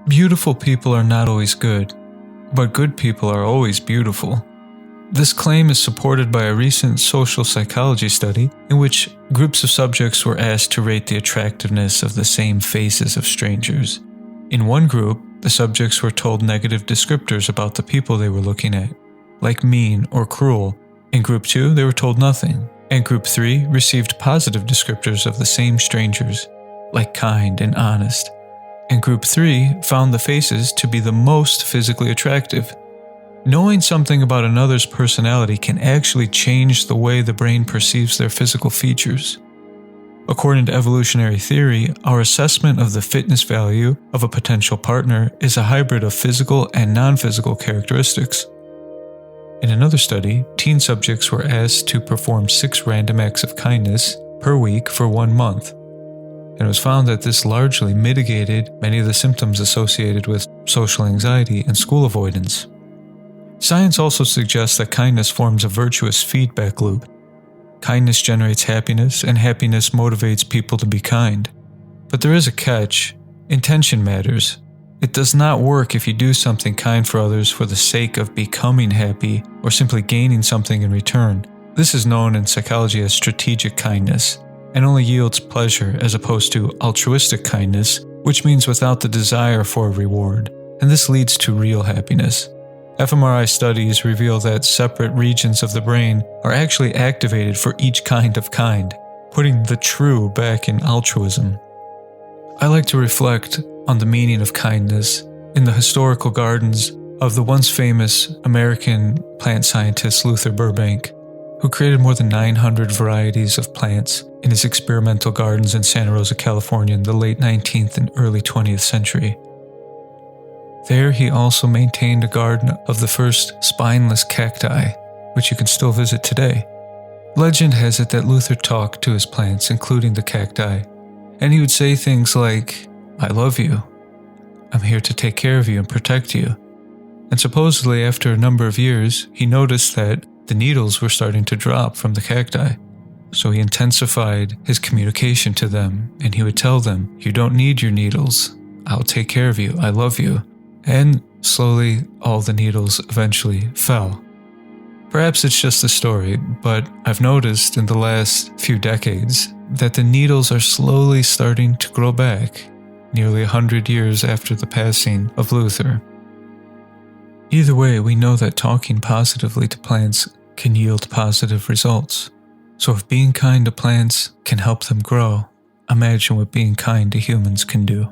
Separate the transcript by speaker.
Speaker 1: Beautiful people are not always good, but good people are always beautiful. This claim is supported by a recent social psychology study in which groups of subjects were asked to rate the attractiveness of the same faces of strangers. In one group, the subjects were told negative descriptors about the people they were looking at, like mean or cruel. In Group 2, they were told nothing, and Group 3 received positive descriptors of the same strangers, like kind and honest. And Group 3 found the faces to be the most physically attractive. Knowing something about another's personality can actually change the way the brain perceives their physical features. According to evolutionary theory, our assessment of the fitness value of a potential partner is a hybrid of physical and non-physical characteristics. In another study, teen subjects were asked to perform 6 random acts of kindness per week for 1 month. And it was found that this largely mitigated many of the symptoms associated with social anxiety and school avoidance. Science also suggests that kindness forms a virtuous feedback loop. Kindness generates happiness, and happiness motivates people to be kind. But there is a catch. Intention matters. It does not work if you do something kind for others for the sake of becoming happy or simply gaining something in return. This is known in psychology as strategic kindness, and only yields pleasure as opposed to altruistic kindness, which means without the desire for a reward, and this leads to real happiness. fMRI studies reveal that separate regions of the brain are actually activated for each kind of kind, putting the true back in altruism. I like to reflect on the meaning of kindness in the historical gardens of the once famous American plant scientist Luther Burbank, who created more than 900 varieties of plants in his experimental gardens in Santa Rosa, California in the late 19th and early 20th century. There he also maintained a garden of the first spineless cacti, which you can still visit today. Legend has it that Luther talked to his plants, including the cacti, and he would say things like, "I love you. I'm here to take care of you and protect you." And supposedly after a number of years, he noticed that the needles were starting to drop from the cacti. So he intensified his communication to them, and he would tell them, "You don't need your needles. I'll take care of you. I love you." And slowly, all the needles eventually fell. Perhaps it's just a story, but I've noticed in the last few decades that the needles are slowly starting to grow back, nearly 100 years after the passing of Luther. Either way, we know that talking positively to plants can yield positive results. So if being kind to plants can help them grow, imagine what being kind to humans can do.